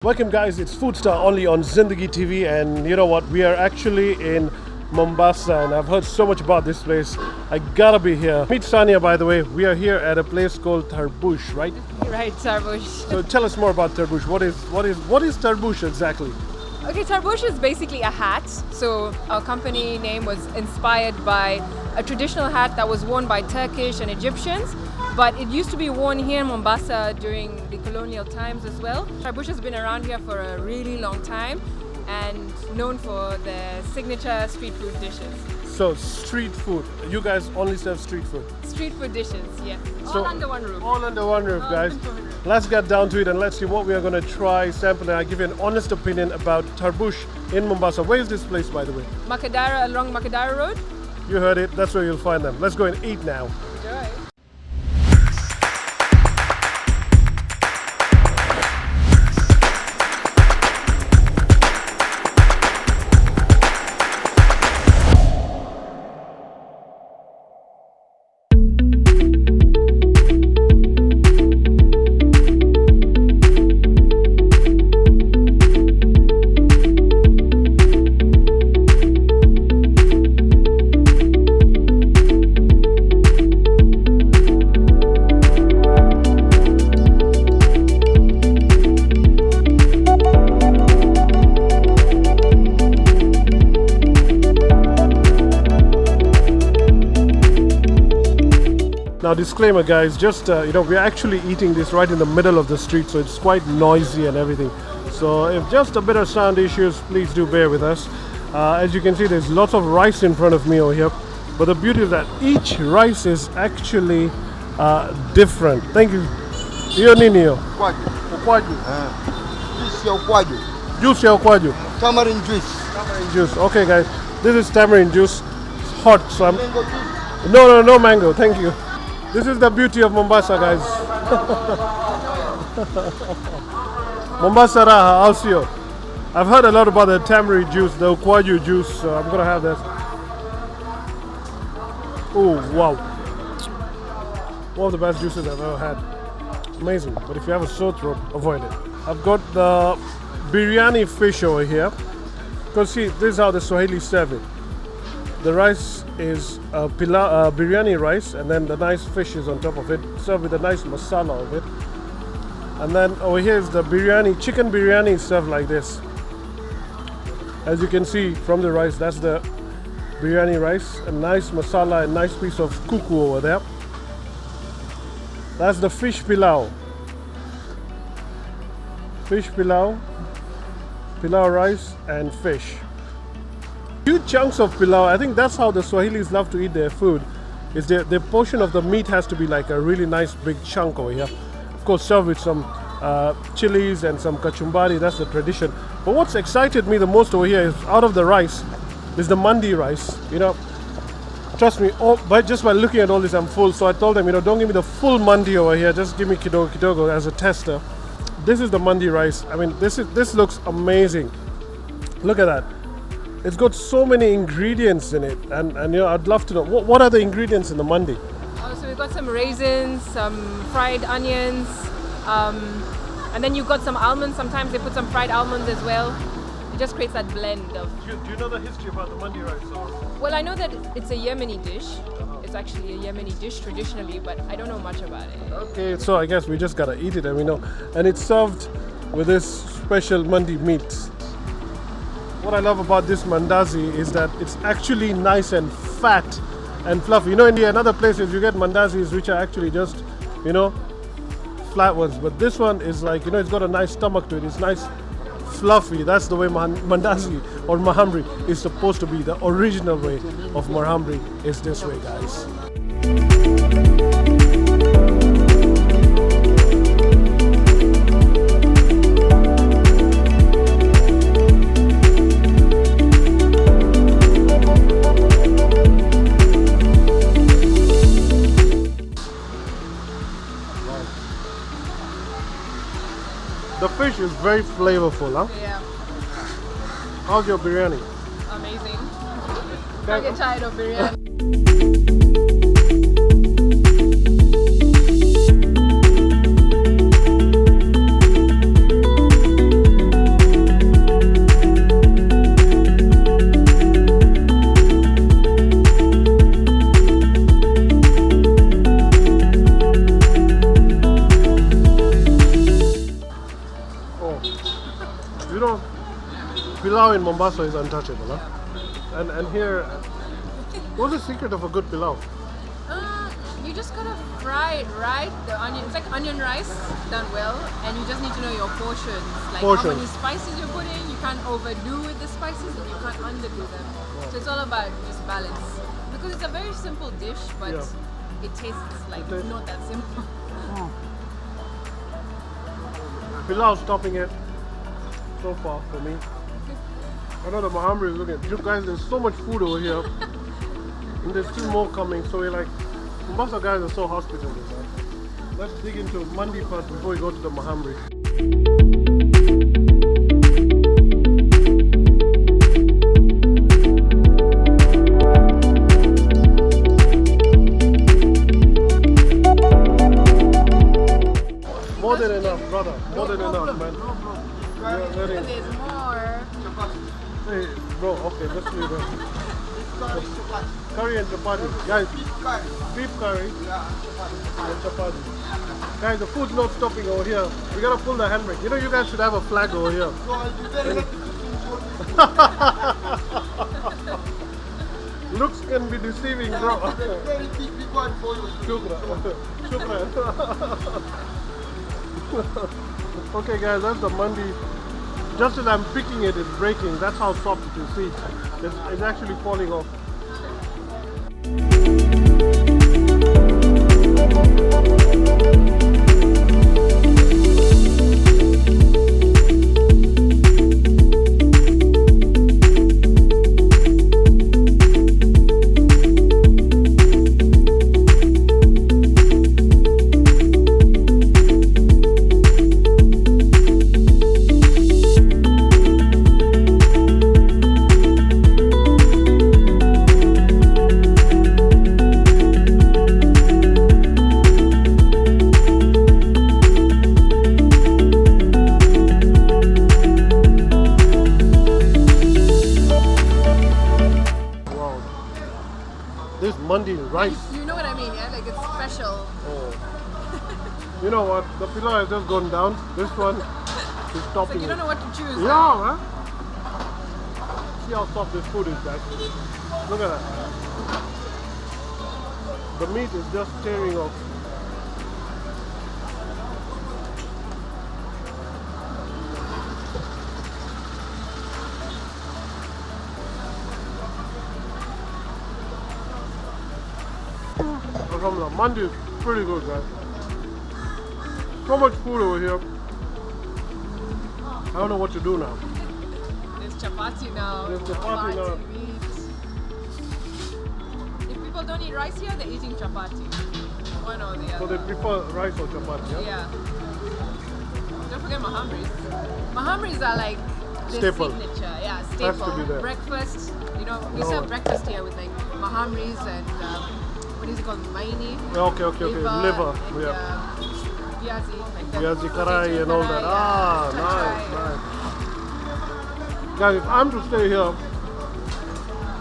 Welcome guys, it's FoodSta only on Zindagi TV, and you know what, we are actually in Mombasa and I've heard so much about this place. I gotta be here. Meet Sania, by the way. We are here at a place called Tarboush, right? Right, Tarboush. So tell us more about Tarboush. What is Tarboush exactly? Okay, Tarboush is basically a hat. So our company name was inspired by a traditional hat that was worn by Turkish and Egyptians, but it used to be worn here in Mombasa during the colonial times as well. Tarboush has been around here for a really long time and known for their signature street food dishes. So street food. You guys only serve street food? Street food dishes, yeah. So all under one roof. All under one roof, guys. Let's get down to it and let's see what we are going to try, sample, and I'll give you an honest opinion about Tarboush in Mombasa. Where is this place, by the way? Makadara, along Makadara Road. You heard it. That's where you'll find them. Let's go and eat now. Enjoy. Now disclaimer guys, just we're actually eating this right in the middle of the street, so it's quite noisy and everything. So if just a bit of sound issues, please do bear with us. As you can see, there's lots of rice in front of me over here, but the beauty is that each rice is actually different. Thank you. Hiyo nini hiyo? Ukwaju. Juice ya ukwaju. Juice ya ukwaju. Tamarind juice. Tamarind juice. Okay guys, this is tamarind juice. It's hot, so I'm... Mango juice. No mango, thank you. This is the beauty of Mombasa, guys. Mombasa Raha, I'll see you. I've heard a lot about the tamarind juice, the ukwaju juice, so I'm gonna have that. Oh, wow. One of the best juices I've ever had. Amazing, but if you have a sore throat, avoid it. I've got the biryani fish over here. Because see, this is how the Swahili serve it. The rice is pilau, biryani rice, and then the nice fish is on top of it, served with a nice masala of it. And then over here is the biryani, chicken biryani is served like this. As you can see from the rice, that's the biryani rice, a nice masala, a nice piece of kuku over there. That's the fish pilau. Fish pilau, pilau rice and fish. Huge chunks of pilau. I think that's how the Swahilis love to eat their food. Is the portion of the meat has to be like a really nice big chunk over here. Of course, served with some chilies and some kachumbari. That's the tradition. But what's excited me the most over here is out of the rice is the Mandi rice. You know, trust me. Just by looking at all this, I'm full. So I told them, don't give me the full Mandi over here. Just give me kidogo as a tester. This is the Mandi rice. I mean, this looks amazing. Look at that. It's got so many ingredients in it, and I'd love to know what are the ingredients in the mandi. So we've got some raisins, some fried onions, and then you've got some almonds. Sometimes they put some fried almonds as well. It just creates that blend of... Do you know the history about the mandi rice? Well, I know that it's a Yemeni dish. It's actually a Yemeni dish traditionally, but I don't know much about it. Okay, so I guess we just gotta eat it, and we know. And it's served with this special mandi meat. What I love about this mandazi is that it's actually nice and fat and fluffy. In other places you get mandazis which are actually just, flat ones. But this one is like, it's got a nice stomach to it. It's nice, fluffy. That's the way mandazi or mahamri is supposed to be. The original way of mahamri is this way, guys. The fish is very flavorful, huh? Yeah. How's your biryani? Amazing. Can't get tired of biryani. Oh, you know, pilau in Mombasa is untouchable, huh? And here, what's the secret of a good pilau? You just gotta fry it right. The onion, it's like onion rice done well, and you just need to know your portions. Like how many spices you're putting. You can't overdo with the spices, and you can't underdo them. So it's all about just balance. Because it's a very simple dish, but it tastes like not that simple. Pilau's topping it so far for me. I know the Mahamri is looking. You guys, there's so much food over here, and there's still more coming. So we're like, Mombasa guys are so hospitable. Right? Let's dig into Mandi first before we go to the Mahamri. More than enough, brother. More than enough, man. There's more. Hey, bro, okay, let's leave it. Curry and chapati. Guys, beef curry and chapati. Guys, the food's not stopping over here. We gotta pull the handbrake. You know, you guys should have a flag over here. Looks can be deceiving, bro. Shukran. Okay, guys, that's the Mandi. Just as I'm picking it, it's breaking. That's how soft it is. See, it's actually falling off. This Mandi rice. You know what I mean, yeah? Like it's special. Oh. You know what? The pilau has just gone down. This one is topping Like you don't know what to choose. Yeah, man. See how soft this food is, guys. Look at that. The meat is just tearing off. Alhamdulillah, Mandi is pretty good, guys. So much food over here. I don't know what to do now. There's chapati now. There's chapati now. Meat. If people don't eat rice here, they're eating chapati. One or the other. So they prefer rice or chapati, yeah? Yeah. Don't forget mahamris. Mahamris are like the Staple. signature. Yeah, Has staple. to be there. Breakfast. You know, we No. serve breakfast here with like mahamris and what is it called? Maini. Okay. Liver, and, yeah. Viazi, like the Viazi karai potato and all that. karai, Ah, yeah. nice. Guys, if I'm to stay here,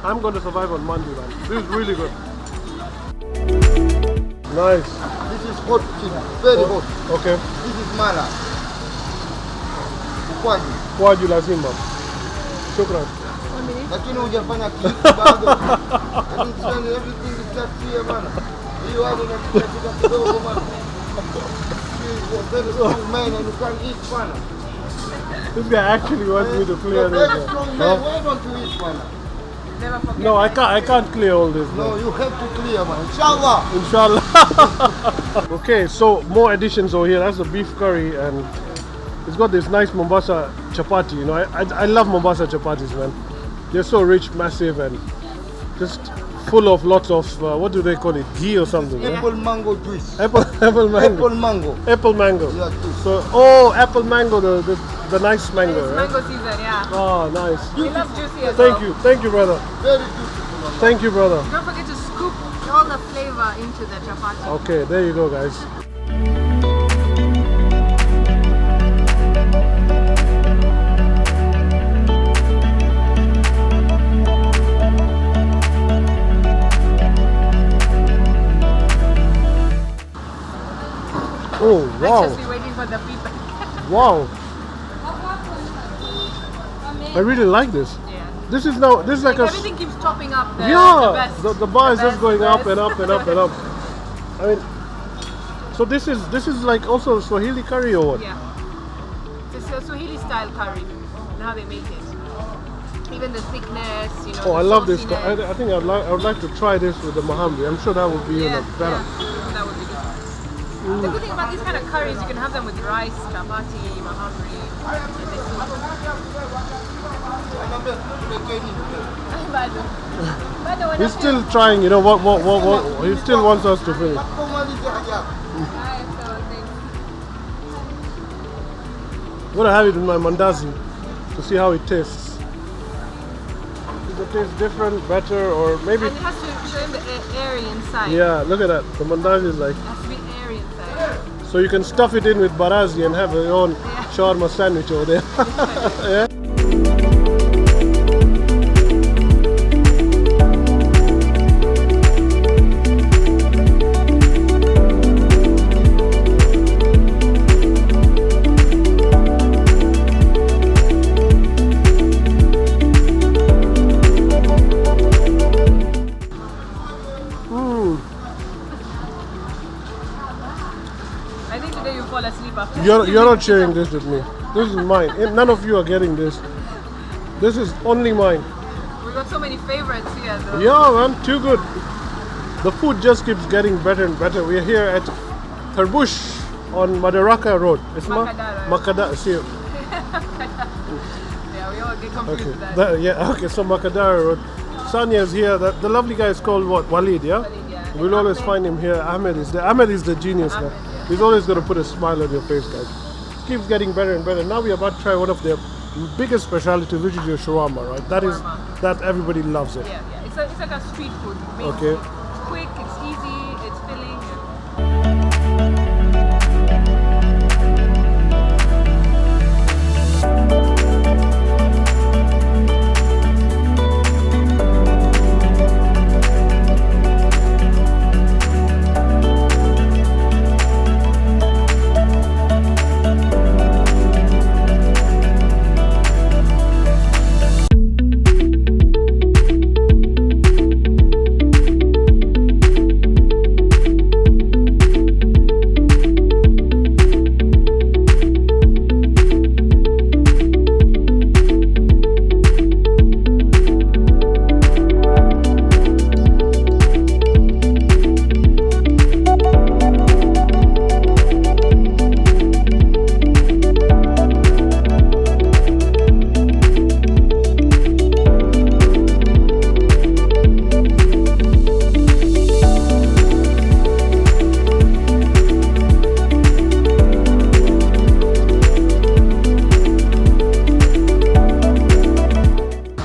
I'm going to survive on Mandi, man. This is really good. Nice. This is hot chili, very hot. Okay. This is mala. Ukwaju. Kwaju lazima. Shukran. Lakini hujafanya kitu bado. Yaani sasa everything is just here bana. Hiyo wale unakuta kidogo bana. You very strong man and you can eat bana. This guy actually wants me to clear You're this. very strong man. Why don't you eat bana? Never forget. No, I can't clear all this. No, Man. you have to clear man. Inshallah. Inshallah. Okay, so more additions over here. That's the beef curry, and it's got this nice Mombasa chapati. You know, I love Mombasa chapatis, man. They're so rich, massive, and just full of lots of what do they call it? Ghee or something? Yeah? Apple mango juice. Apple mango. Apple mango. Apple mango. Yeah, juice. So apple mango, the nice mango, It's right? mango season, yeah. Oh, nice. We love juicy as well. Thank you, brother. Very beautiful. Thank you, brother. Don't forget to scoop all the flavor into the chapati. Okay, there you go, guys. Oh, wow. Anxiously waiting for the feedback. Wow. I really like this. Yeah. This is now, this is like a... Everything keeps topping up the Yeah, best. the bar is just best, going the up best. and up and up and up. I mean, so this is like also Swahili curry or what? Yeah. It's a Swahili style curry and how they make it. Even the thickness, you know. Oh, the I love this. sauciness. I think I would like to try this with the mahamri. I'm sure that would be Yeah, better. yeah, that would be good. The good thing about these kind of curries, you can have them with rice, chapati, mahamri, and they still He's still trying, you know, what he still wants us to finish. I'm gonna have it with my mandazi to see how it tastes. Does it taste different, better, or maybe? And it has to show him the airy inside. Yeah, look at that. The mandazi is like, It has to be airy inside. so you can stuff it in with barazi and have your own shawarma sandwich over there. Yeah. I think today you fall asleep after. You're not sharing this with me. This is mine. None of you are getting this. This is only mine. We got so many favorites here though. Yeah, man, too good. The food just keeps getting better and better. We are here at Tarboush on Madaraka Road. Makadara. Makadara. See, Yeah, we all get confused okay. with that. Yeah, okay. So Makadara Road. Sanya is here. The lovely guy is called what? Walid, yeah. Walid, yeah. We'll always find him here. Ahmed is there. Ahmed is the genius guy. yeah. He's always going to put a smile on your face, guys. It keeps getting better and better. Now we're about to try one of their biggest specialties, which is your shawarma, right? That everybody loves it. Yeah, yeah. It's like a street food. Okay. It's quick, it's easy, it's filling.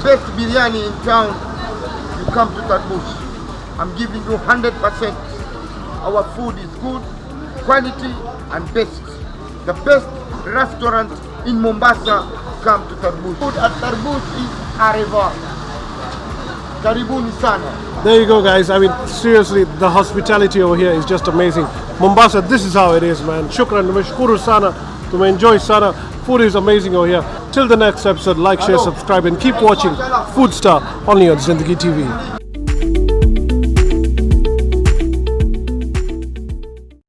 Best biryani in town, you come to Tarboush. I'm giving you 100%. Our food is good, quality and best. The best restaurant in Mombasa, come to Tarboush. Food at Tarboush is ArehWah. Karibuni sana. There you go, guys. I mean, seriously, the hospitality over here is just amazing. Mombasa, this is how it is, man. Shukran, mashkuru sana. To enjoy sana. Food is amazing over here. Till the next episode, like, share, subscribe, and keep watching FoodSta only on Zindagi TV.